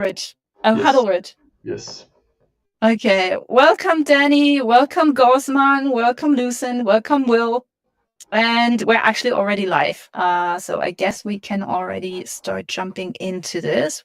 Rich. Yes. Hello, Rich. Yes. Okay. Welcome, Danny. Welcome, Gosman. Welcome, Lucen. Welcome, Will. And we're actually already live. So I guess we can already start jumping into this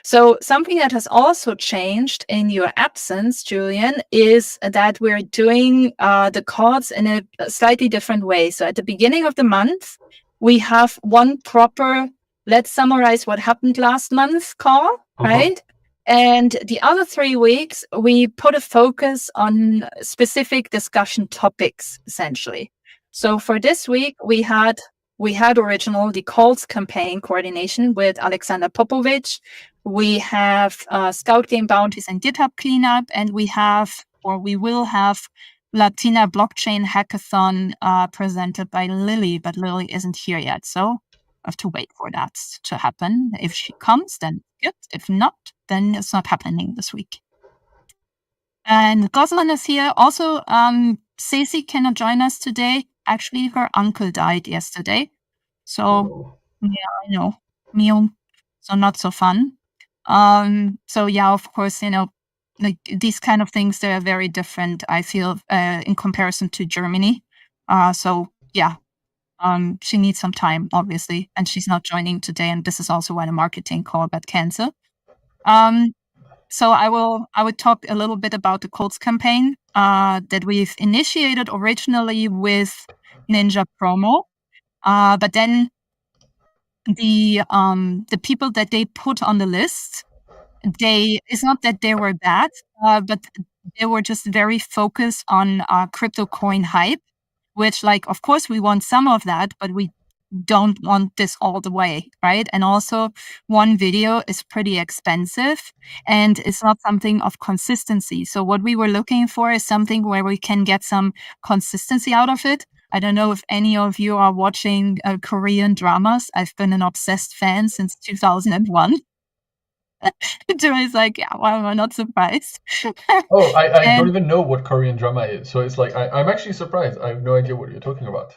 so something that has also changed in your absence, Julian, is that we're doing the calls in a slightly different way. So at the beginning of the month, we have one proper, let's summarize what happened last month call, right? And the other 3 weeks, we put a focus on specific discussion topics, essentially. So for this week, we had original the calls campaign coordination with Alexander Popovich. We have Scout Game Bounties and GitHub cleanup, and we will have Latina Blockchain Hackathon presented by Lily, but Lily isn't here yet, so I have to wait for that to happen. If she comes, then good. If not, then it's not happening this week. And Goslan is here. Also, Ceci cannot join us today. Actually, her uncle died yesterday. So, yeah, I know. Meal. So not so fun. So yeah, of course, like these kind of things, they're very different, I feel, in comparison to Germany. So yeah, she needs some time, obviously, and she's not joining today. And this is also why the marketing call got canceled. So I would talk a little bit about the Colts campaign that we've initiated originally with Ninja Promo, but then the people that they put on the list, it's not that they were bad, but they were just very focused on crypto coin hype, which, like, of course we want some of that, but we don't want this all the way, right? And also, one video is pretty expensive and it's not something of consistency. So what we were looking for is something where we can get some consistency out of it. I don't know if any of you are watching Korean dramas. I've been an obsessed fan since 2001. Jerry's like, yeah, well, I'm not surprised. I don't even know what Korean drama is. So it's like, I'm actually surprised. I have no idea what you're talking about.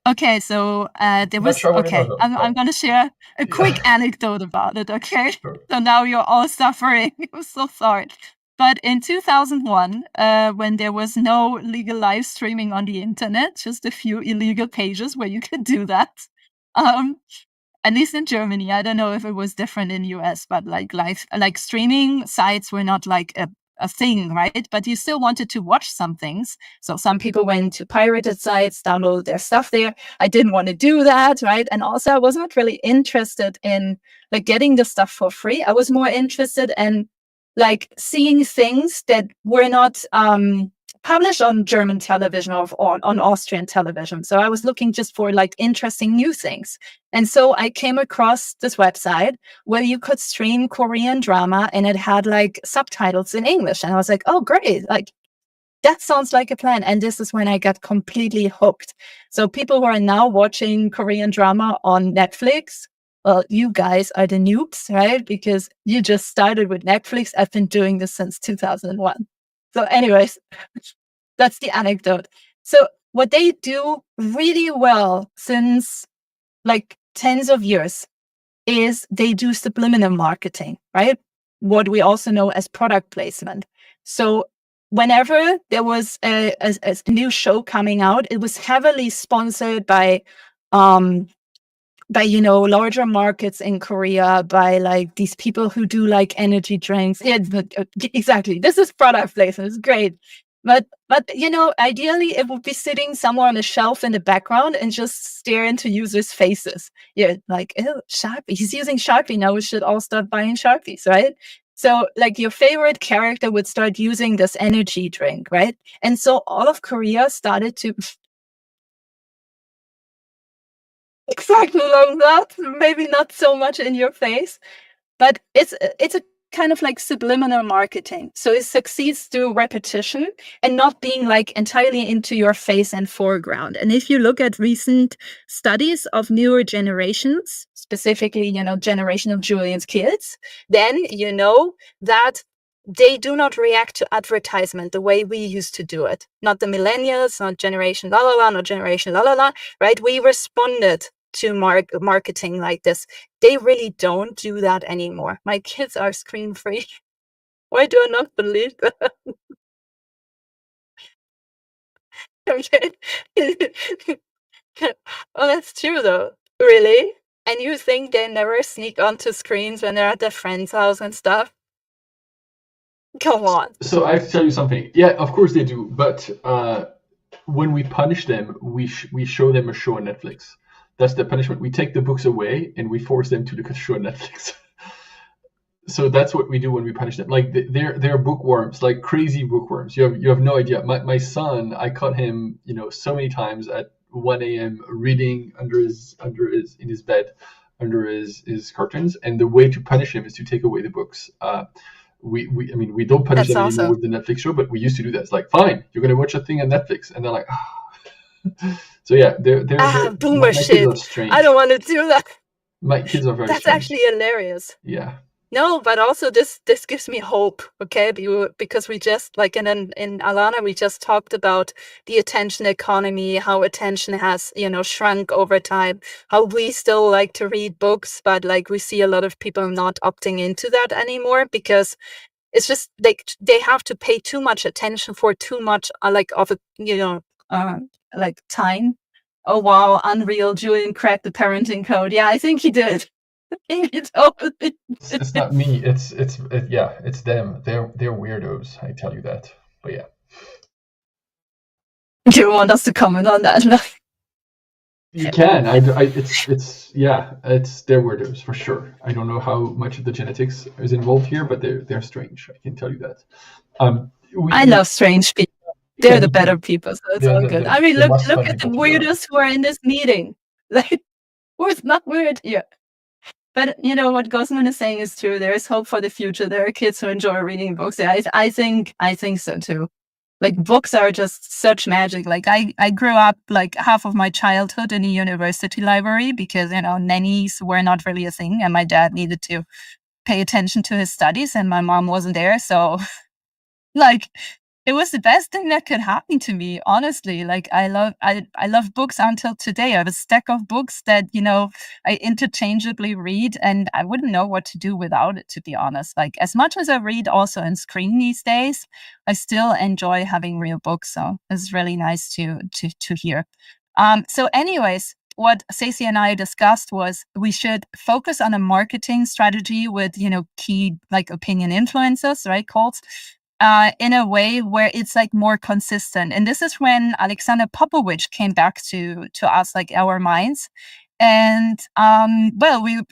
Okay, so there was, sure okay, I'm going to share a quick anecdote about it, okay? Sure. So now you're all suffering. I'm so sorry. But in 2001, when there was no legal live streaming on the internet, just a few illegal pages where you could do that, at least in Germany, I don't know if it was different in US, but like streaming sites were not like a thing, right? But you still wanted to watch some things. So some people went to pirated sites, download their stuff there. I didn't want to do that, right? And also I was not really interested in like getting the stuff for free. I was more interested in like seeing things that were not published on German television or on Austrian television. So I was looking just for like interesting new things. And so I came across this website where you could stream Korean drama and it had like subtitles in English. And I was like, oh, great. Like, that sounds like a plan. And this is when I got completely hooked. So people who are now watching Korean drama on Netflix, well, you guys are the noobs, right? Because you just started with Netflix. I've been doing this since 2001. So anyways, that's the anecdote. So what they do really well since like tens of years is they do subliminal marketing, right? What we also know as product placement. So whenever there was a new show coming out, it was heavily sponsored by larger markets in Korea, by like these people who do like energy drinks. Yeah, exactly. This is product placement. It's great. But ideally it would be sitting somewhere on a shelf in the background and just stare into users' faces. Yeah, like, oh, Sharpie. He's using Sharpie now. We should all start buying Sharpies, right? So like your favorite character would start using this energy drink, right? And so all of Korea started to exactly like that. Maybe not so much in your face, but it's a kind of like subliminal marketing. So it succeeds through repetition and not being like entirely into your face and foreground. And if you look at recent studies of newer generations, specifically, generation of Julian's kids, then you know that they do not react to advertisement the way we used to do it. Not the millennials, not generation la la la, not generation la la la, right? We responded to marketing like this. They really don't do that anymore. My kids are screen free. Why do I not believe that? Okay. Oh, that's true though. Really? And you think they never sneak onto screens when they're at their friend's house and stuff? Come on. So I have to tell you something. Yeah, of course they do. But when we punish them, we show them a show on Netflix. That's the punishment. We take the books away and we force them to look at a show on Netflix. So that's what we do when we punish them. Like they're bookworms, like crazy bookworms. You have no idea. My son, I caught him, so many times at 1 a.m. reading in his bed, under his curtains. And the way to punish him is to take away the books. We don't punish That's them anymore awesome. with the Netflix show, but we used to do that. It's like, fine, you're gonna watch a thing on Netflix, and they're like, so yeah, Boomer my kids shit. are strange. I don't want to do that. My kids are very That's strange. actually hilarious. Yeah. No, but also this gives me hope, okay? Because we just like in Alana, we just talked about the attention economy, how attention has, shrunk over time, how we still like to read books, but like we see a lot of people not opting into that anymore because it's just like they have to pay too much attention for too much like time. Oh wow, unreal. Julian cracked the parenting code. Yeah, I think he did. It's not me. It's them. They're weirdos. I tell you that. But yeah. Do you want us to comment on that? You can. It's they're weirdos for sure. I don't know how much of the genetics is involved here, but they're strange. I can tell you that. I love strange people. They're the better people, so it's all good. I mean, look at the weirdos who are in this meeting. Like, who's not weird here? But what Gosman is saying is true. There is hope for the future. There are kids who enjoy reading books. Yeah, I think so too. Like books are just such magic. Like I grew up like half of my childhood in a university library because nannies were not really a thing, and my dad needed to pay attention to his studies, and my mom wasn't there. So, like, it was the best thing that could happen to me, honestly. Like I love books until today. I have a stack of books that, I interchangeably read, and I wouldn't know what to do without it, to be honest. Like as much as I read also on screen these days, I still enjoy having real books. So it's really nice to hear. So anyways, what Stacey and I discussed was we should focus on a marketing strategy with, key like opinion influencers, right? Called in a way where it's like more consistent. And this is when Alexander Popovich came back to us, like our minds. And well, we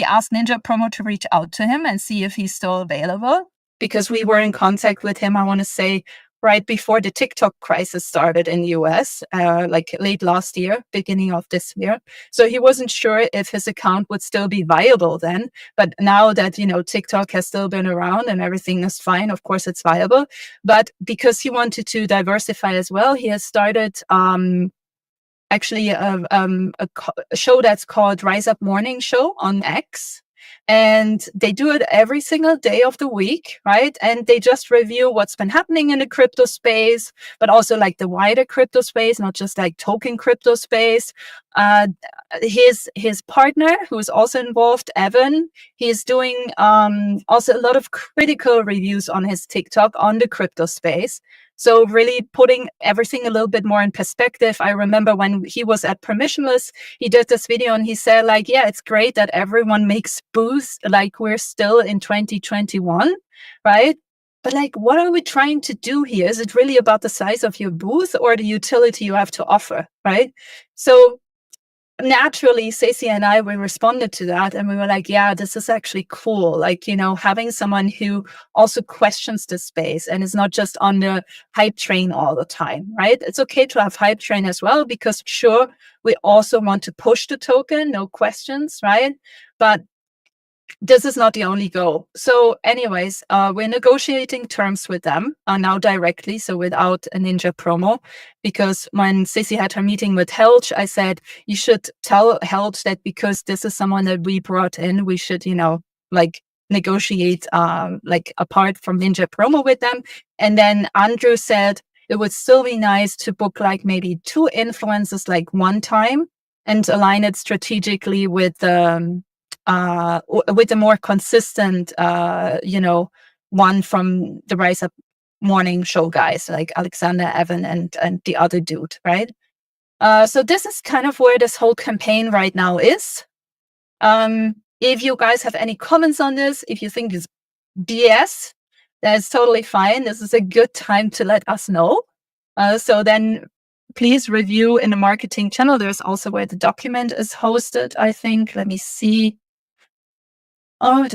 asked Ninja Promo to reach out to him and see if he's still available, because we were in contact with him, I want to say, right before the TikTok crisis started in the US, like late last year, beginning of this year. So he wasn't sure if his account would still be viable then. But now that, TikTok has still been around and everything is fine, of course it's viable. But because he wanted to diversify as well, he has started actually a show that's called Rise Up Morning Show on X. And they do it every single day of the week, right? And they just review what's been happening in the crypto space, but also like the wider crypto space, not just like token crypto space. His partner, who is also involved, Evan, he's doing also a lot of critical reviews on his TikTok on the crypto space. So really putting everything a little bit more in perspective. I remember when he was at Permissionless, he did this video and he said like, yeah, it's great that everyone makes booths like we're still in 2021, right? But like, what are we trying to do here? Is it really about the size of your booth or the utility you have to offer, right? So naturally, Stacey and I, we responded to that and we were like, yeah, this is actually cool. Like, having someone who also questions the space and is not just on the hype train all the time, right? It's okay to have hype train as well, because sure, we also want to push the token, no questions, right? But this is not the only goal. So anyways, we're negotiating terms with them now directly, so without a Ninja promo, because when Sissy had her meeting with Helge, I said, you should tell Helge that because this is someone that we brought in, we should, like negotiate like apart from Ninja promo with them. And then Andrew said it would still be nice to book like maybe 2 influencers like one time, and align it strategically with a more consistent, one from the Rise Up morning show guys like Alexander, Evan, and the other dude, right? So this is kind of where this whole campaign right now is. If you guys have any comments on this, if you think it's BS, that's totally fine. This is a good time to let us know. So then please review in the marketing channel. There's also where the document is hosted, I think. Let me see. Oh,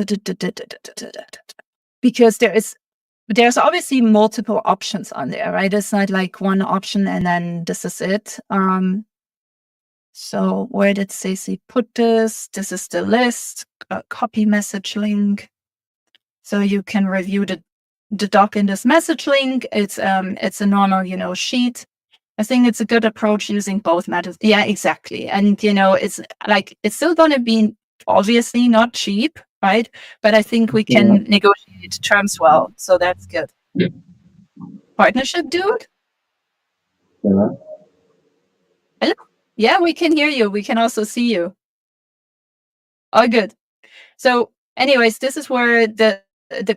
because there's obviously multiple options on there, right? It's not like one option and then this is it. So where did Stacey put this? This is the list, copy message link. So you can review the doc in this message link. It's a normal, sheet. I think it's a good approach using both methods. Yeah, exactly. And, it's still going to be obviously not cheap, right? But I think we can negotiate terms well. So that's good. Yeah. Partnership, dude? Yeah. Hello? Yeah, we can hear you. We can also see you. Oh, good. So anyways, this is where the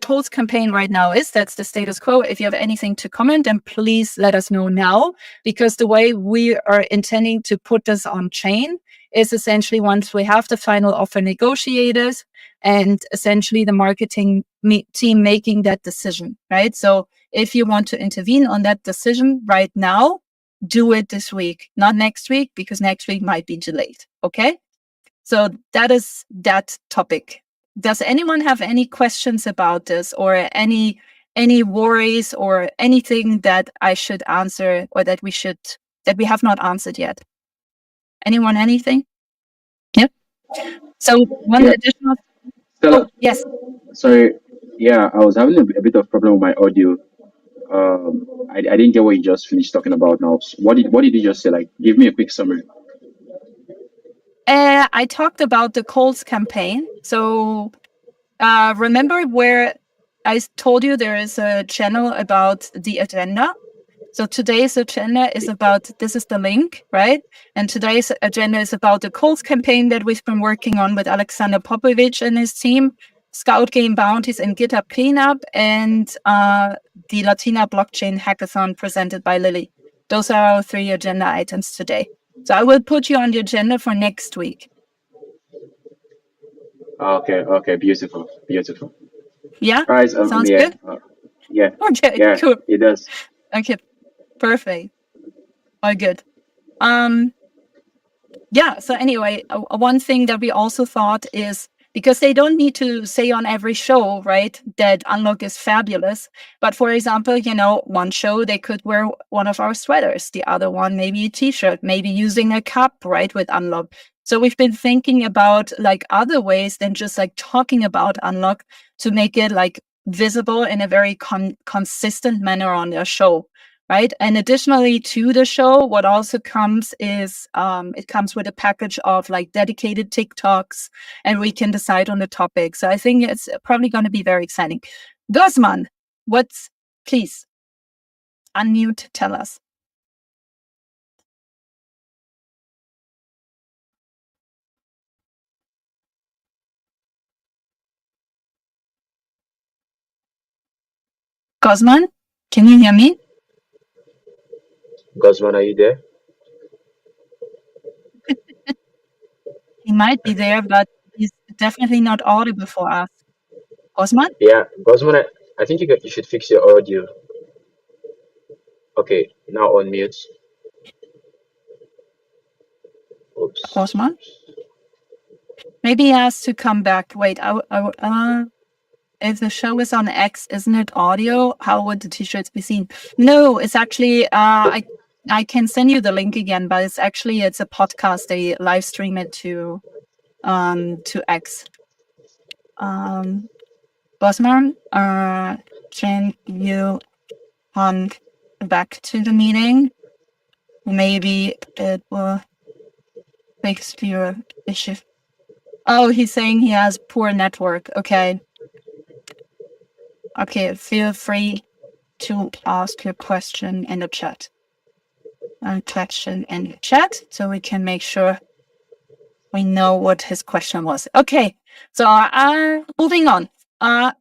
calls campaign right now is. That's the status quo. If you have anything to comment, then please let us know now, because the way we are intending to put this on chain is essentially once we have the final offer negotiated and essentially the marketing team making that decision, right? So if you want to intervene on that decision right now, do it this week, not next week, because next week might be delayed. Okay. So that is that topic. Does anyone have any questions about this, or any worries or anything that I should answer, or that we have not answered yet? Anyone, anything? Yep. So one additional. Stella, Yes. sorry. Yeah, I was having a bit of problem with my audio. I didn't get what you just finished talking about now. So what did you just say? Like, give me a quick summary. I talked about the calls campaign. So remember where I told you there is a channel about the agenda? So today's agenda is about, this is the link, right? And today's agenda is about the calls campaign that we've been working on with Alexander Popovich and his team, Scout Game Bounties and GitHub Cleanup, and the Latina Blockchain Hackathon presented by Lily. Those are our 3 agenda items today. So I will put you on the agenda for next week. Okay, beautiful. Yeah? All right, Sounds yeah, good? yeah, Okay, yeah, cool. it does. Okay, perfect. All good. Yeah, so anyway, one thing that we also thought is, because they don't need to say on every show, right, that Unlock is fabulous. But for example, one show they could wear one of our sweaters, the other one maybe a t-shirt, maybe using a cup, right, with Unlock. So we've been thinking about like other ways than just like talking about Unlock to make it like visible in a very consistent manner on their show. Right. And additionally to the show, what also comes is it comes with a package of like dedicated TikToks, and we can decide on the topic. So I think it's probably going to be very exciting. Gosman, please unmute, tell us. Gosman, can you hear me? Gosman, are you there? He might be there, but he's definitely not audible for us. Gosman? Yeah, Gosman, I think you should fix your audio. Okay, now on mute. Oops. Gosman? Maybe he has to come back. Wait, if the show is on X, isn't it audio? How would the t-shirts be seen? No, it's actually I can send you the link again, but it's a podcast. They live stream it to X. Bosman, can you come back to the meeting? Maybe it will fix your issue. Oh, he's saying he has poor network. Okay, feel free to ask your question in the chat. So we can make sure We know what his question was. Okay, so moving on.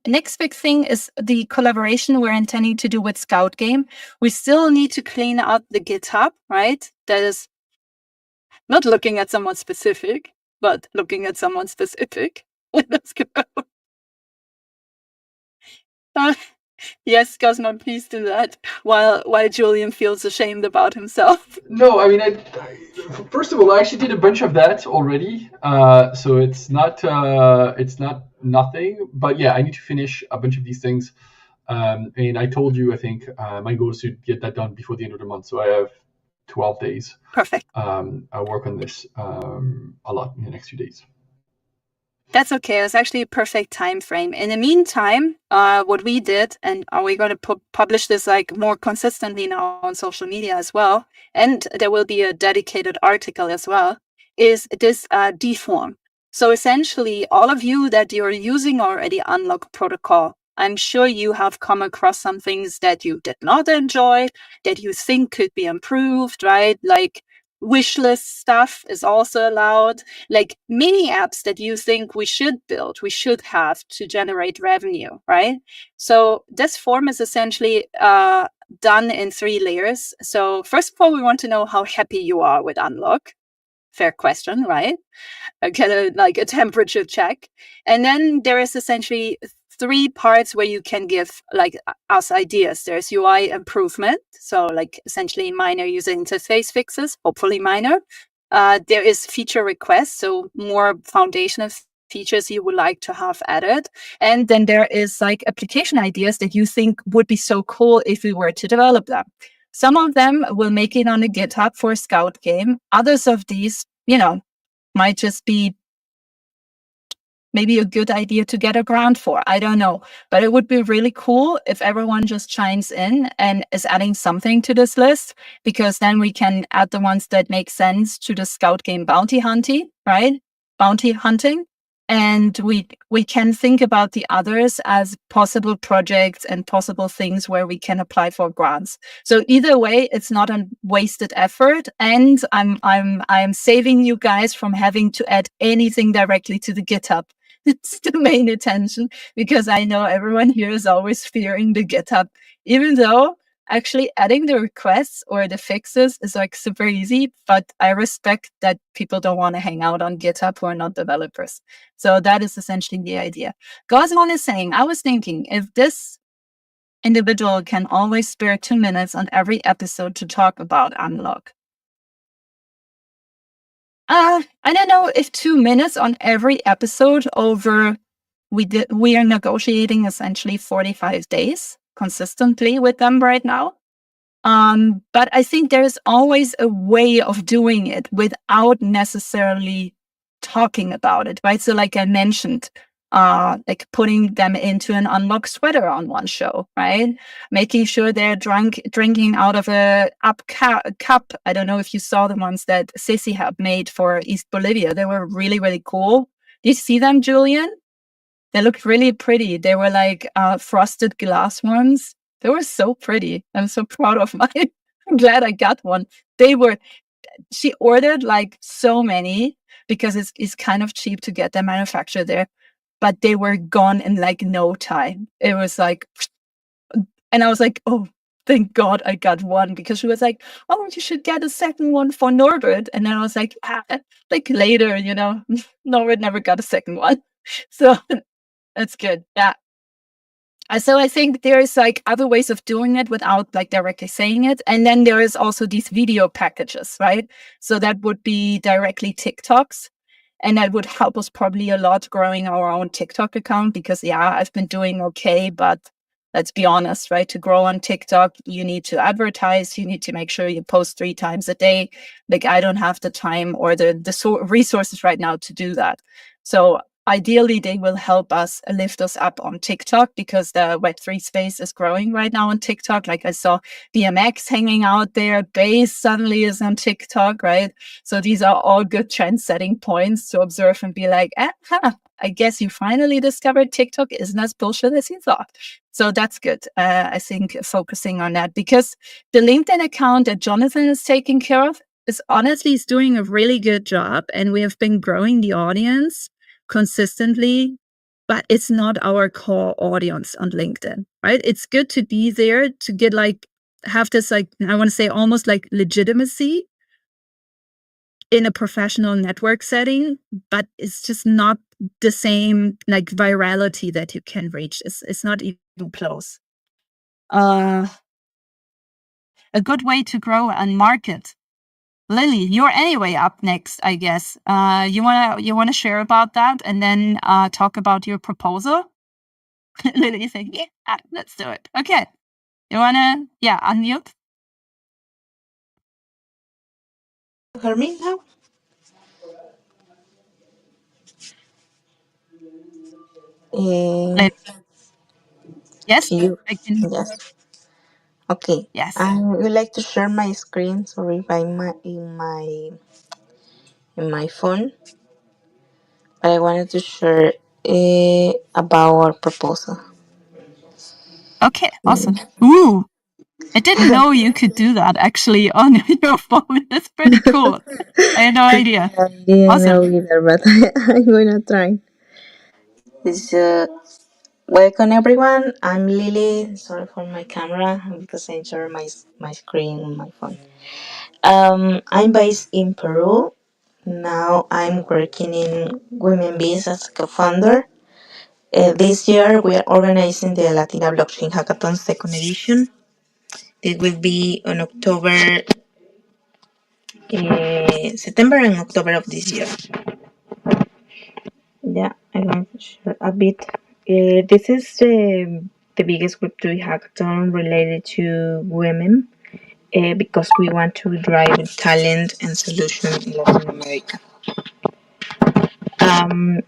Next big thing is the collaboration we're intending to do with Scout Game. We still need to clean up the GitHub, right? That is not looking at someone specific, but looking at someone specific. Let's go. Yes, Cosmo, please do that. While Julian feels ashamed about himself. No, I mean, first of all, I actually did a bunch of that already, so it's not nothing. But yeah, I need to finish a bunch of these things, and I told you, I think my goal is to get that done before the end of the month. So I have 12 days. Perfect. I'll work on this a lot in the next few days. That's okay. It's actually a perfect time frame. In the meantime, what we did, and we're going to publish this like more consistently now on social media as well, and there will be a dedicated article as well, is this deform. So essentially, all of you that you're using already Unlock Protocol, I'm sure you have come across some things that you did not enjoy, that you think could be improved, right? Like wishlist stuff is also allowed, like mini apps that you think we should build, we should have to generate revenue, right? So this form is essentially done in 3 layers. So first of all, we want to know how happy you are with Unlock. Fair question, right? Get a temperature check. And then there is essentially 3 parts where you can give like us ideas. There's UI improvement, so like essentially minor user interface fixes, hopefully minor. There is feature requests, so more foundational features you would like to have added. And then there is like application ideas that you think would be so cool if we were to develop them. Some of them will make it on the GitHub for Scout Game. Others of these, might just be maybe a good idea to get a grant for. I don't know. But it would be really cool if everyone just chimes in and is adding something to this list, because then we can add the ones that make sense to the Scout Game bounty hunting, right? Bounty hunting. And we can think about the others as possible projects and possible things where we can apply for grants. So either way, it's not a wasted effort, and I'm saving you guys from having to add anything directly to the GitHub. It's the main attention, because I know everyone here is always fearing the GitHub, even though actually adding the requests or the fixes is like super easy, but I respect that people don't want to hang out on GitHub who are not developers. So that is essentially the idea. Gosmon is saying, I was thinking if this individual can always spare 2 minutes on every episode to talk about Unlock. I don't know if 2 minutes on every episode over, we are negotiating essentially 45 days consistently with them right now. But I think there's always a way of doing it without necessarily talking about it, right? So like I mentioned, like putting them into an Unlock sweater on one show, right? Making sure they're drinking out of a cup. I don't know if you saw the ones that Ceci had made for East Bolivia. They were really, really cool. Did you see them, Julian? They looked really pretty. They were like frosted glass ones. They were so pretty. I'm so proud of mine. I'm glad I got one. She ordered like so many because it's kind of cheap to get them manufactured there, but they were gone in like no time. It was like, and I was like, oh, thank God I got one, because she was like, oh, you should get a second one for Norbert. And then I was like, like later, Norbert never got a second one. So that's good. Yeah. So I think there is like other ways of doing it without like directly saying it. And then there is also these video packages, right? So that would be directly TikToks. And that would help us probably a lot growing our own TikTok account, because I've been doing okay, but let's be honest, right? To grow on TikTok, you need to advertise. You need to make sure you post 3 times a day. Like I don't have the time or the resources right now to do that. So ideally, they will help us lift us up on TikTok, because the Web3 space is growing right now on TikTok. Like I saw BMX hanging out there. Base suddenly is on TikTok, right? So these are all good trend-setting points to observe and be like, I guess you finally discovered TikTok isn't as bullshit as you thought. So that's good. I think focusing on that, because the LinkedIn account that Jonathan is taking care of, is honestly is doing a really good job, and we have been growing the audience consistently, but it's not our core audience on LinkedIn, right? It's good to be there to get like, have this like, I want to say almost like legitimacy in a professional network setting, but it's just not the same like virality that you can reach. It's not even close. A good way to grow and market. Lily, you're anyway up next, I guess. You wanna share about that and then talk about your proposal? Lily saying, yeah, let's do it. Okay. You wanna unmute? Hear me now? Uh, Lily. Yes, you I can. yes. Okay. Yes. I would like to share my screen. Sorry, by my in my phone, but I wanted to share about our proposal. Okay, awesome. Ooh, I didn't know you could do that actually on your phone. That's pretty cool. I had no idea. I didn't Awesome. know either, but I'm gonna try. It's, welcome everyone. I'm Lily. Sorry for my camera because I share my screen on my phone. I'm based in Peru. Now I'm working in Women Biz as a co-founder. This year we are organizing the Latina Blockchain Hackathon second edition. It will be on September and October of this year. Yeah, I'm going to share a bit. This is the biggest Web3 hackathon related to women because we want to drive talent and solution in Latin America. Um,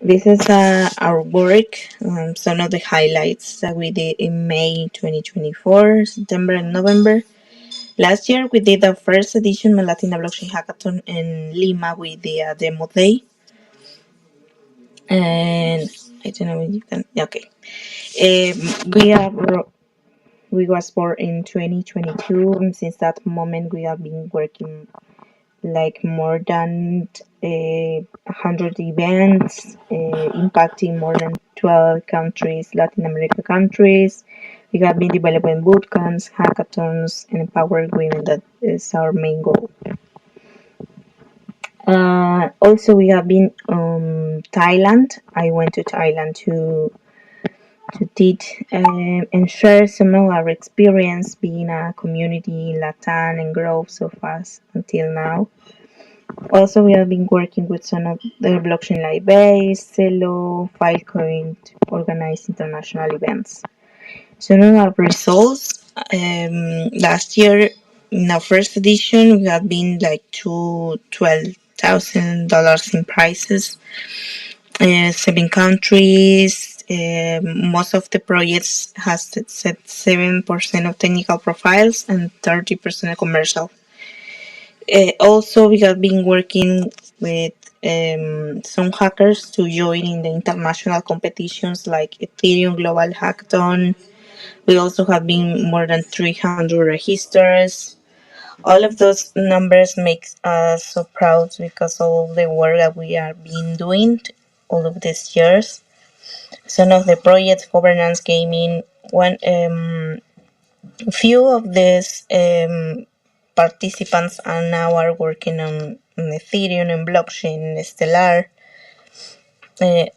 this is our work, some of the highlights that we did in May 2024, September and November. Last year, we did the first edition of Latina Blockchain Hackathon in Lima with the demo day. And I don't know if you can. Okay. We was born in 2022, and since that moment, we have been working like more than 100 events, impacting more than 12 countries, Latin America countries. We have been developing bootcamps, hackathons, and empowering women. That is our main goal. Also, we have been Thailand. I went to Thailand to teach and share some of our experience being a community in Latin and grow so fast until now. Also, we have been working with some of the blockchain like Base, Celo, Filecoin to organize international events. Some of our results last year in our first edition, we have been like to $12,000 in prizes. 7 countries. Most of the projects has set 7% of technical profiles and 30% commercial. Also, we have been working with some hackers to join in the international competitions like Ethereum Global Hackathon. We also have been more than 300 registers. All of those numbers make us so proud because of all the work that we are been doing all of these years. Some of the projects, governance, gaming, one few of these participants are now working on Ethereum and blockchain and Stellar.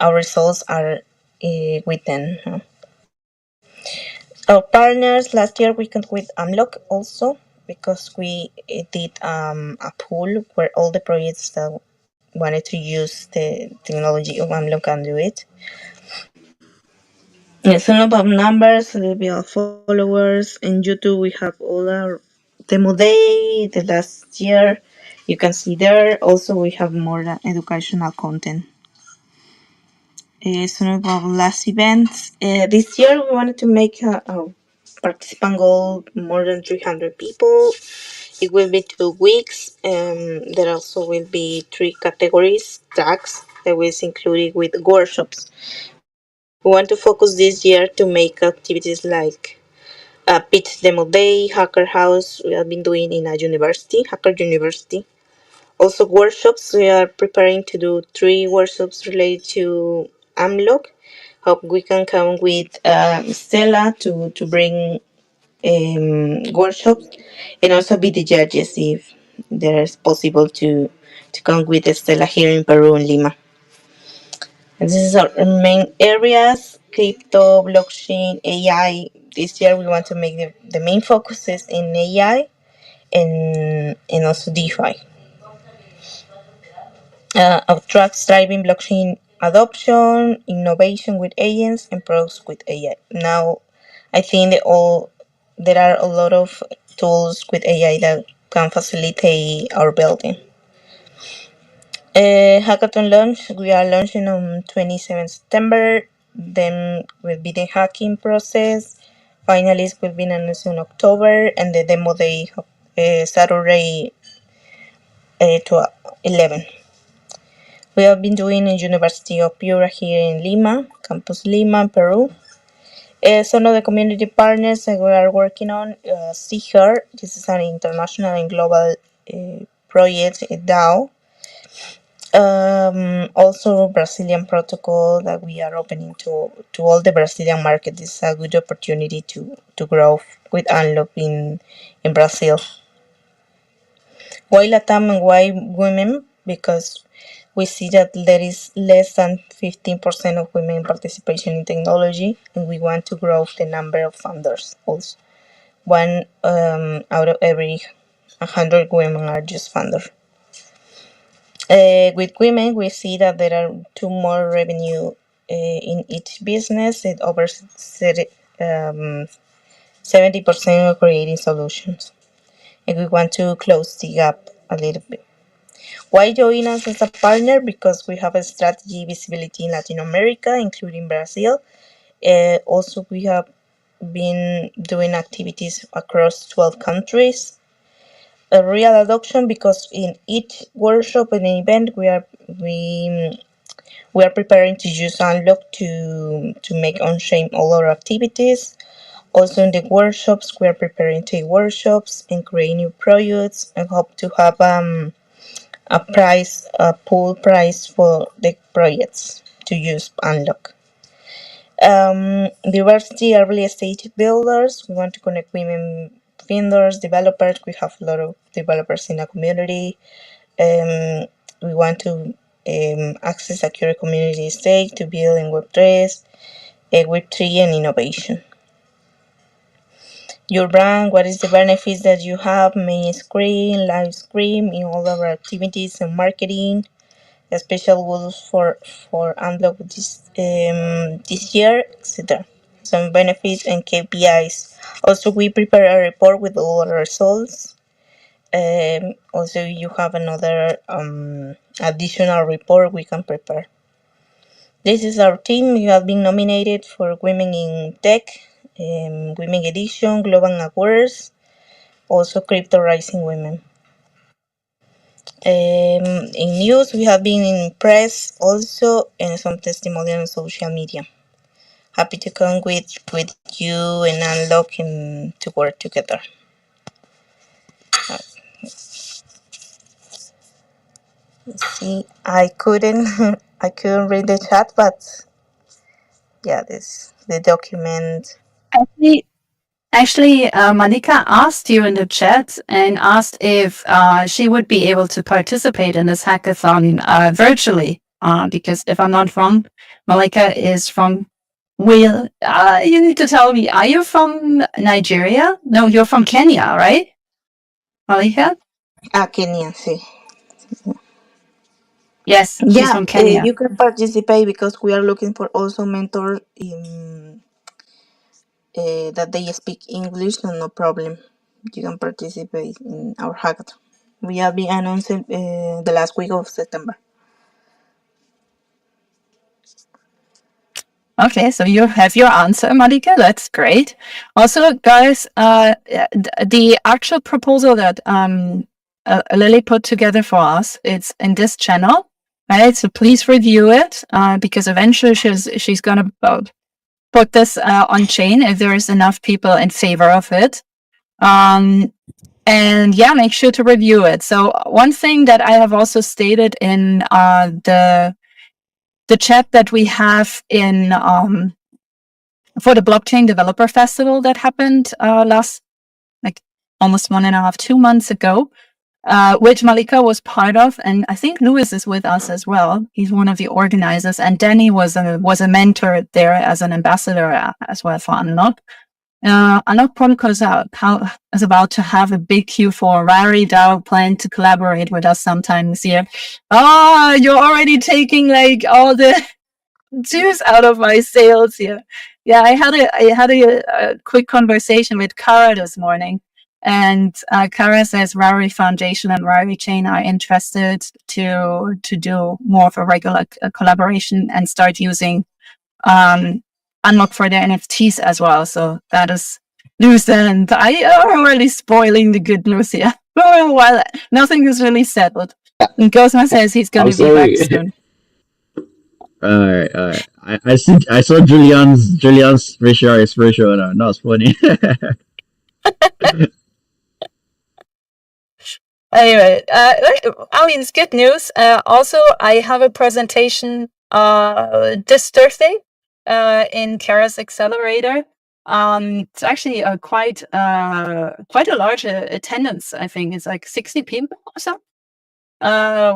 Our results are with them. Our partners last year we went with Amlock also because we did a pool where all the projects that wanted to use the technology of Amlock can do it. Some about numbers, a little bit of followers. In YouTube, we have all our demo day the last year. You can see there. Also, we have more educational content. Some of our last events. This year, we wanted to make a participant goal more than 300 people. It will be 2 weeks. There also will be 3 categories, tracks that was included with workshops. We want to focus this year to make activities like Pitch Demo Day, Hacker House, we have been doing in a university, Hacker University. Also workshops, we are preparing to do 3 workshops related to Amlock. Hope we can come with Stella to bring workshops and also be the judges if there's possible to come with Stella here in Peru in Lima. And this is our main areas: crypto, blockchain, AI. This year we want to make the main focuses in AI and also DeFi. Of trucks driving blockchain adoption, innovation with agents, and products with AI. Now, I think there are a lot of tools with AI that can facilitate our building. Hackathon launch. We are launching on 27 September. Then will be the hacking process. Finalists will be announced in October, and the demo day Saturday to 11. We have been doing in University of Piura here in Lima, Campus Lima, Peru. Some of the community partners that we are working on, see here, this is an international and global project, DAO. Also Brazilian protocol that we are opening to all the Brazilian market. This is a good opportunity to grow with Unlock in Brazil. Why Latam and why women? Because we see that there is less than 15% of women participation in technology, and we want to grow the number of founders also. One out of every 100 women are just founders. With women, we see that there are 2 more revenue in each business, and over 70% of creating solutions. And we want to close the gap a little bit. Why join us as a partner? Because we have a strategy visibility in Latin America, including Brazil. Also, we have been doing activities across 12 countries. A real adoption, because in each workshop and event we are preparing to use Unlock to make on-chain all our activities. Also in the workshops, we are preparing to workshops and create new products and hope to have a pool price for the projects to use Unlock. Diversity early stage builders. We want to connect women vendors, developers. We have a lot of developers in the community. We want to access a secure community stake to build in Web3, Web3 and innovation. Your brand, what is the benefits that you have? Main screen, live stream in all of our activities and marketing. The special rules for Unlock this year, etc. Some benefits and KPIs. Also, we prepare a report with all our results. Also, you have another additional report we can prepare. This is our team. We have been nominated for Women in Tech, Women Edition, Global Awards, also Crypto Rising Women. In news, we have been in press also, and some testimonial on social media. Happy to come with you and Unlock and to work together. Let's see, I couldn't read the chat, but yeah, the document. Actually, Monica asked you in the chat and asked if she would be able to participate in this hackathon virtually. Because if I'm not wrong, Malika is from. You need to tell me. Are you from Nigeria? No, you're from Kenya, right, Malika? Kenya, sí. Yes, she's from Kenya. You can participate because we are looking for also mentors in that they speak English, so no problem. You can participate in our hackathon. We have been announcing the last week of September. Okay, so you have your answer, Malika. That's great. Also, guys, the actual proposal that Lily put together for us, it's in this channel, right? So please review it because eventually she's gonna put this on chain if there is enough people in favor of it. And yeah, make sure to review it. So one thing that I have also stated in the chat that we have in for the Blockchain Developer Festival that happened last, like almost 1.5, 2 months ago, which Malika was part of, and I think Louis is with us as well. He's one of the organizers, and Danny was a mentor there as an ambassador as well for Unlock. Unlock Protocol is about to have a big Q4. Rari DAO plan to collaborate with us sometime this year. You're already taking like all the juice out of my sales here. Yeah, I had a quick conversation with Kara this morning, and Kara says Rari Foundation and Rari Chain are interested to do more of a regular collaboration and start using Unlock for their NFTs as well. So that is news, and I am really spoiling the good news here. Well, nothing is really settled. And Gosma says he's going to be back soon. Alright. I saw Julian's facial expression. That was funny. Anyway, I mean, it's good news. Also, I have a presentation this Thursday in Kara's Accelerator. It's actually quite a large attendance. I think it's like 60 people or so.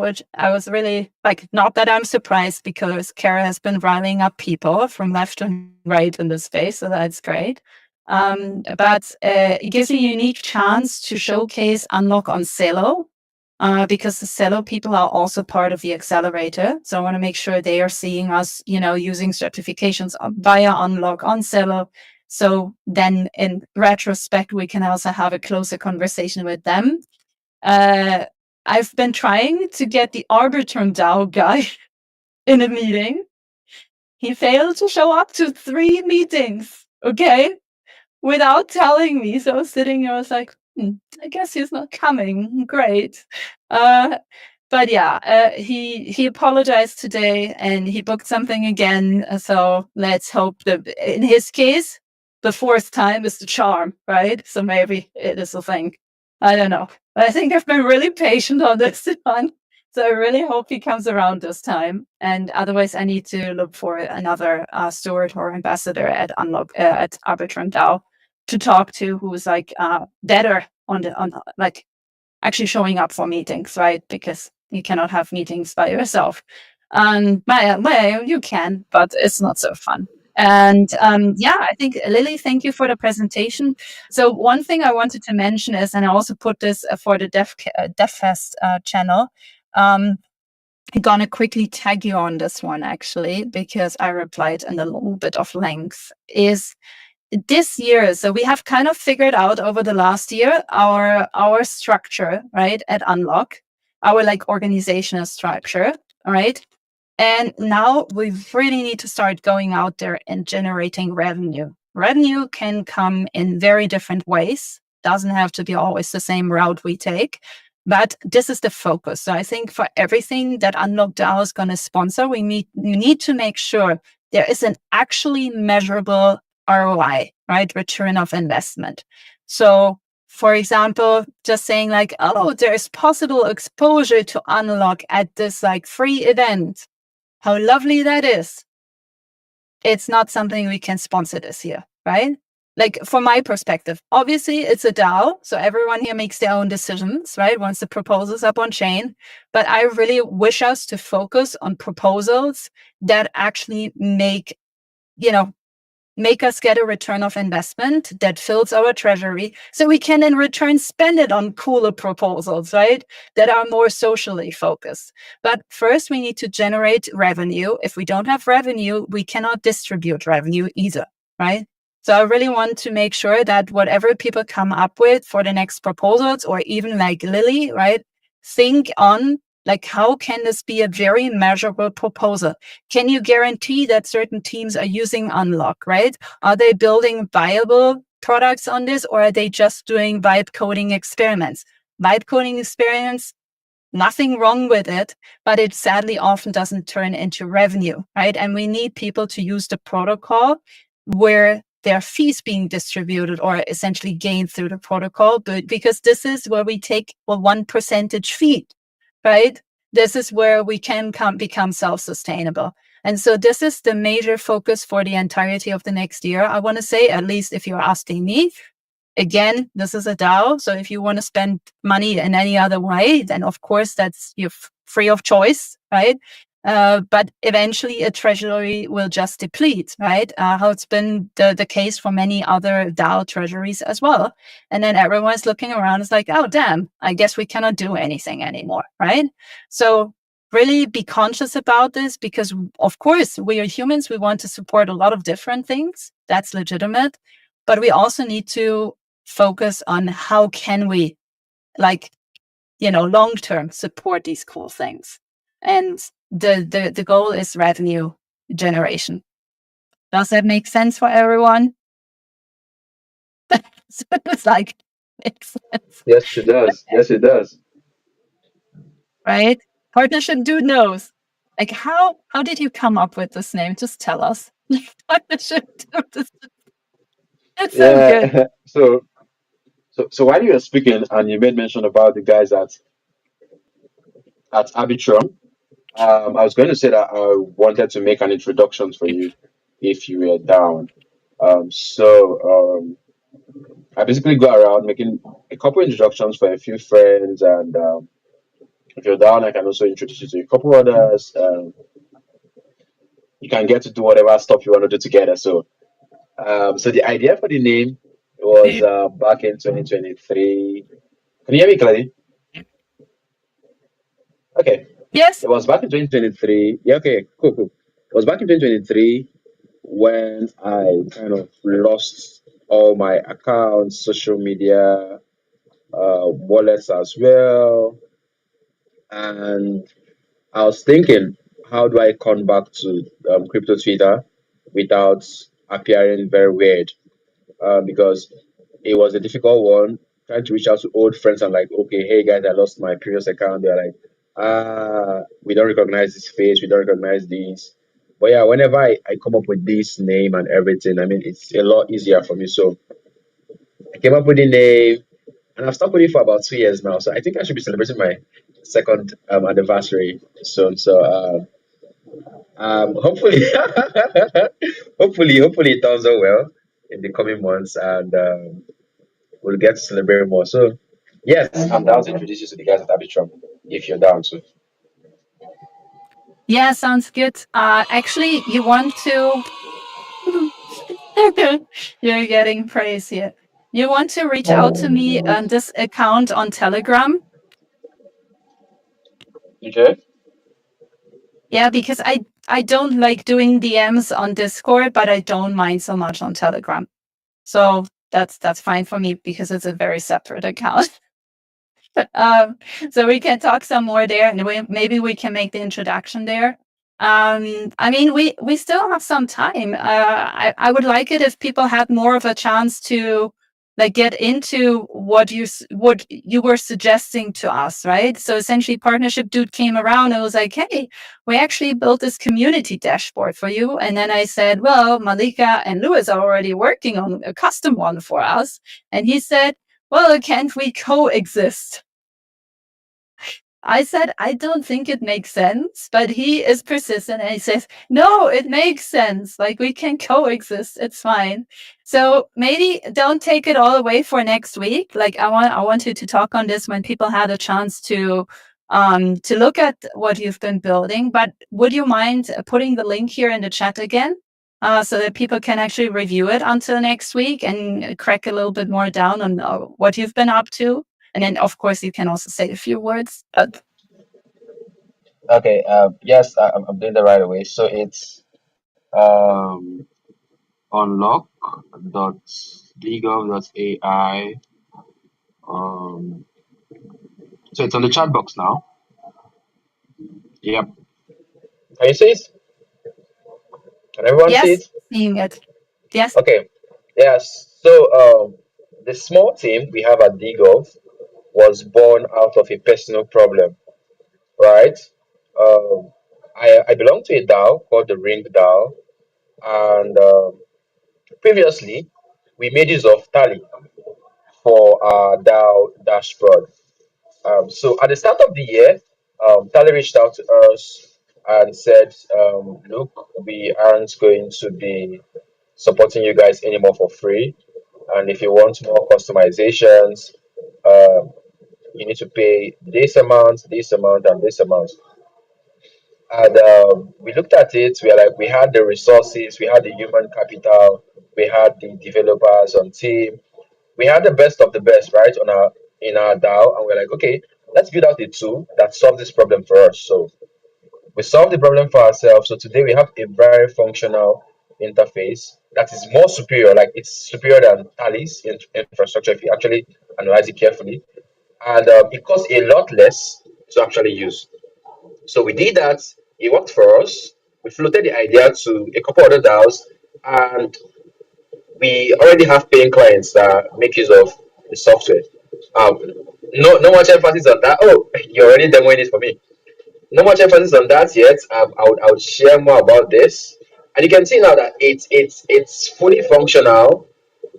Which I was really like, not that I'm surprised, because Kara has been riling up people from left and right in this space, so that's great. But it gives a unique chance to showcase Unlock on Celo, because the Celo people are also part of the accelerator. So I want to make sure they are seeing us, using certifications via Unlock on Celo. So then in retrospect, we can also have a closer conversation with them. I've been trying to get the Arbitrum DAO guy in a meeting. He failed to show up to 3 meetings, okay, without telling me. So I was sitting here, I was like, I guess he's not coming. Great. But yeah, he apologized today and he booked something again. So let's hope that in his case, the 4th time is the charm, right? So maybe it is a thing. I don't know. But I think I've been really patient on this one. So I really hope he comes around this time. And otherwise, I need to look for another steward or ambassador at Unlock at Arbitrum DAO to talk to, who's like better on like actually showing up for meetings, right? Because you cannot have meetings by yourself. Well, you can, but it's not so fun. And yeah, I think, Lily, thank you for the presentation. So one thing I wanted to mention is, and I also put this for the DevFest channel, I'm gonna quickly tag you on this one, actually, because I replied in a little bit of length, is this year. So we have kind of figured out over the last year our structure, right, at Unlock, our like organizational structure, all right? And now we really need to start going out there and generating revenue. Revenue can come in very different ways. Doesn't have to be always the same route we take, but this is the focus. So I think for everything that Unlock DAO is going to sponsor, we need to make sure there is an actually measurable ROI, right? Return of investment. So for example, just saying like, oh, there's possible exposure to Unlock at this like free event. How lovely that is. It's not something we can sponsor this year, right? Like from my perspective, obviously it's a DAO, so everyone here makes their own decisions, right? Once the proposal's up on chain. But I really wish us to focus on proposals that actually make us get a return of investment that fills our treasury, so we can in return spend it on cooler proposals, right? That are more socially focused. But first we need to generate revenue. If we don't have revenue, we cannot distribute revenue either, right? So I really want to make sure that whatever people come up with for the next proposals, or even like Lily, right? Think on like, how can this be a very measurable proposal? Can you guarantee that certain teams are using Unlock, right? Are they building viable products on this, or are they just doing vibe coding experiments? Vibe coding experiments, nothing wrong with it, but it sadly often doesn't turn into revenue, right? And we need people to use the protocol where there are fees being distributed or essentially gained through the protocol, but because this is where we take a 1% fee, right? This is where we can become self-sustainable. And so this is the major focus for the entirety of the next year. I want to say, at least if you're asking me, again, this is a DAO. So if you want to spend money in any other way, then of course that's you're free of choice, right? But eventually a treasury will just deplete, right? How it's been the case for many other DAO treasuries as well. And then everyone's looking around, it's like, oh, damn, I guess we cannot do anything anymore, right? So really be conscious about this, because of course we are humans. We want to support a lot of different things. That's legitimate. But we also need to focus on how can we, like, long term support these cool things. And the goal is revenue generation. Does that make sense for everyone? So it's like, makes sense, Yes, it does. Yes, it does. right? Partnership dude knows. Like, how did you come up with this name? Just tell us. Partnership dude. It's so good. Yeah. So while you were speaking and you made mention about the guys at Arbitrum, I was going to say that I wanted to make an introduction for you if you were down. So I basically go around making a couple introductions for a few friends, and if you're down, I can also introduce you to a couple others. You can get to do whatever stuff you want to do together. So the idea for the name was back in 2023. Can you hear me clearly? Okay. Yes. It was back in 2023. Yeah, okay, cool, cool. It was back in 2023 when I kind of lost all my accounts, social media, wallets as well. And I was thinking, how do I come back to crypto Twitter without appearing very weird? Because it was a difficult one. Trying to reach out to old friends and like, okay, hey guys, I lost my previous account. They're like, we don't recognize this face, we don't recognize this. But yeah, whenever I come up with this name and everything, I mean, it's a lot easier for me. So I came up with the name, and I've stuck with it for about 2 years now. So I think I should be celebrating my second anniversary soon. So hopefully, hopefully it turns out well in the coming months, and we'll get to celebrate more. So, yes, I'm down to introduce you to the guys at Arbitrum if you're down to. Yeah, sounds good. Actually, you want to. You're getting praise here. You want to reach out to me on this account on Telegram? Okay. Yeah, because I don't like doing DMs on Discord, but I don't mind so much on Telegram. So that's fine for me because it's a very separate account. um, so we can talk some more there, and maybe we can make the introduction there. I mean, we still have some time. I would like it if people had more of a chance to like get into what you were suggesting to us, right? So essentially, Partnership Dude came around and was like, "Hey, we actually built this community dashboard for you." And then I said, "Well, Malika and Louis are already working on a custom one for us." And he said, "Well, can't we coexist?" I said, I don't think it makes sense, but he is persistent and he says, no, it makes sense. Like we can coexist. It's fine. So maybe don't take it all away for next week. Like I want you to talk on this when people had a chance to look at what you've been building. But would you mind putting the link here in the chat again? So that people can actually review it until next week and crack a little bit more down on what you've been up to. And then, of course, you can also say a few words. Okay. Yes, I'm doing the right away. So it's um, unlock.legov.ai. Um, so it's on the chat box now. Yep. Can you see it? Can everyone see Yes, it? seeing it. Yes. Okay. Yes. So the small team we have at DGov was born out of a personal problem, right? I belong to a DAO called the Ring DAO, and Previously, we made use of Tally for our DAO dashboard. So at the start of the year, Tally reached out to us and said, look, we aren't going to be supporting you guys anymore for free. And if you want more customizations, um, you need to pay this amount, and this amount. And we looked at it. We are like, we had the resources, we had the human capital, we had the developers on team, we had the best of the best, right, on our in our DAO, and we're like, okay, let's build out a tool that solves this problem for us. So we solved the problem for ourselves. So today we have a very functional interface that is more superior, like it's superior than Tally's infrastructure if you actually analyze it carefully, and it costs a lot less to actually use. So we did that. It worked for us. We floated the idea to a couple other DAOs, and we already have paying clients that make use of the software. Um, no much emphasis on that. Oh, you're already demoing it for me. No much emphasis on that yet. I would share more about this, and you can see now that it's fully functional.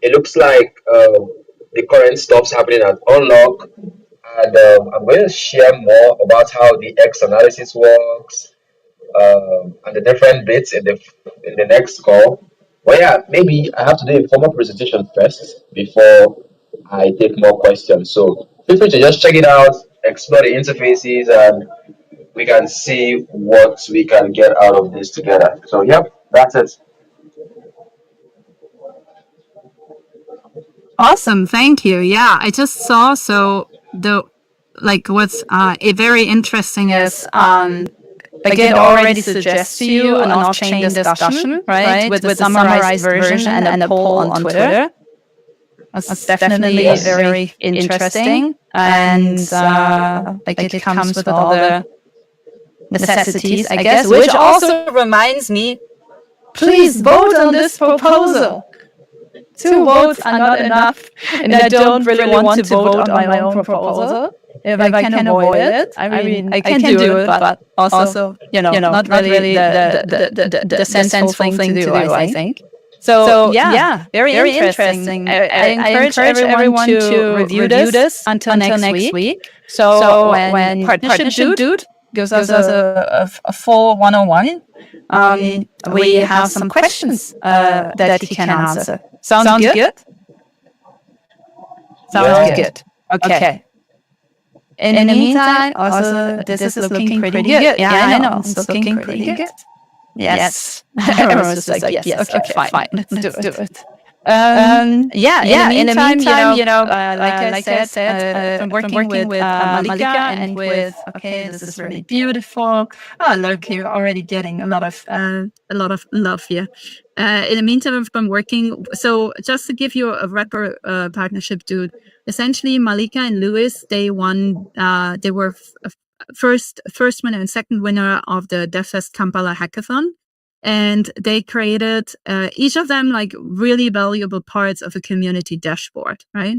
It looks like the current stuff's happening at unlock, and I'm going to share more about how the X analysis works, and the different bits in the next call. But yeah, maybe I have to do a formal presentation first before I take more questions. So feel free to just check it out, explore the interfaces, and we can see what we can get out of this together. So yep, that's it. Awesome, thank you. Yeah, I just saw. So the what's very interesting is like it already suggests to you an off-chain discussion, right, with a summarized version and a poll on Twitter. That's definitely very interesting, and like it comes with all the necessities, I guess. Which also reminds me, please vote on this proposal. 2 votes are not enough, and I don't really want to vote on my own proposal. If I can avoid it, I mean, I can do it, but also, not really the sensible thing to do, I think. So yeah, very interesting. I encourage everyone to review this until next week. So when Partnership Dude gives us a full 101, we have some questions that he can answer. Sounds good? Sounds good. Okay. In the meantime, also, this is looking pretty good. Yeah, I know. It's looking pretty good. Yes. Everyone's just like, yes. Okay, fine. Let's do it. Yeah. In the meantime, like I said, I'm working with Malika and with. Okay, this is really beautiful. Oh, look, you're already getting a lot of love here. In the meantime, I've been working. So just to give you a rapper Partnership Dude, essentially Malika and Lewis, they won. They were first winner and second winner of the DevFest Kampala Hackathon. And they created each of them like really valuable parts of a community dashboard, right?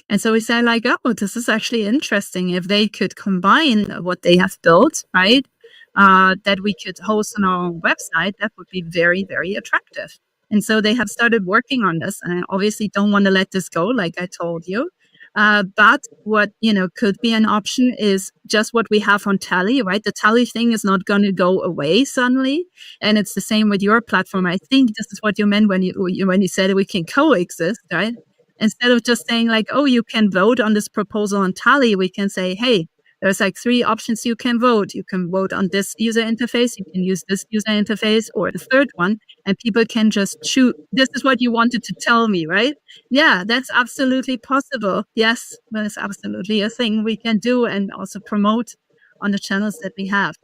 And so we said like, oh, this is actually interesting if they could combine what they have built, right? That we could host on our own website, that would be very, very attractive. And so they have started working on this, and I obviously don't want to let this go, like I told you. But what could be an option is just what we have on Tally, right? The Tally thing is not going to go away suddenly, and it's the same with your platform. I think this is what you meant when you said we can coexist, right? Instead of just saying like, oh, you can vote on this proposal on Tally, we can say, hey, there's like 3 options you can vote. You can vote on this user interface, you can use this user interface, or the third one, and people can just choose. This is what you wanted to tell me, right? Yeah, that's absolutely possible. Yes, that's absolutely a thing we can do and also promote on the channels that we have.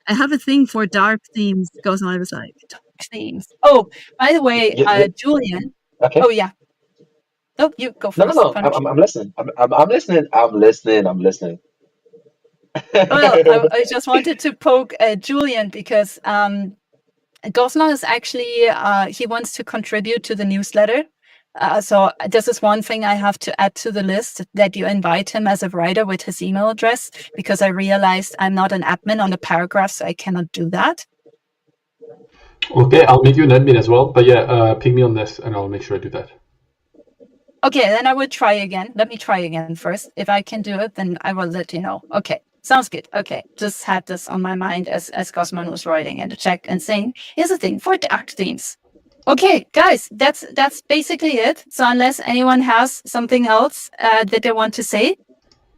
I have a thing for dark themes. Goes on, I was like, dark themes. Oh, by the way, Julian. Okay. Oh, yeah. Oh, you go first. No. I'm listening. I'm listening. I'm listening. Well, I just wanted to poke Julian because Goslar is actually, he wants to contribute to the newsletter. So this is one thing I have to add to the list, that you invite him as a writer with his email address, because I realized I'm not an admin on the paragraph, so I cannot do that. Okay, I'll make you an admin as well. But yeah, ping me on this, and I'll make sure I do that. Okay, then I will try again. Let me try again first. If I can do it, then I will let you know. Okay, sounds good. Okay, just had this on my mind as Cosman was writing in the chat and saying, here's the thing for dark themes. Okay, guys, that's basically it. So unless anyone has something else that they want to say,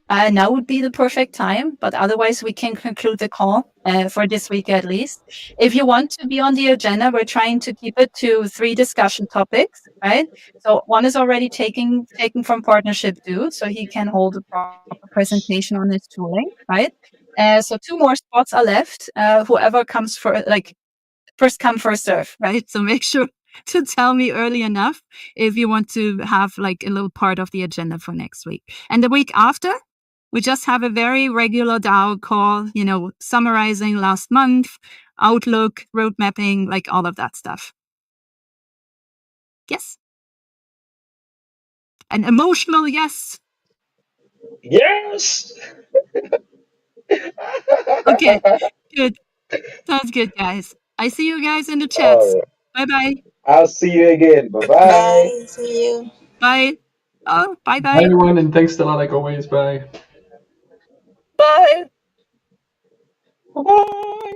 now would be the perfect time. But otherwise, we can conclude the call for this week at least. If you want to be on the agenda, we're trying to keep it to 3 discussion topics, right? So one is already taken from partnership due, so he can hold a proper presentation on his tooling, right? So 2 more spots are left. Whoever comes for like first come first serve, right? So make sure to tell me early enough if you want to have like a little part of the agenda for next week. And the week after, we just have a very regular DAO call, summarizing last month, outlook, road mapping, like all of that stuff. Yes. An emotional yes. Yes. Okay, good. Sounds good, guys. I see you guys in the chats. All right. Bye-bye. I'll see you again. Bye bye. Bye. See you. Bye. Oh, Bye, bye-bye. everyone, and thanks, Stella, like always. Bye. Bye. Bye bye.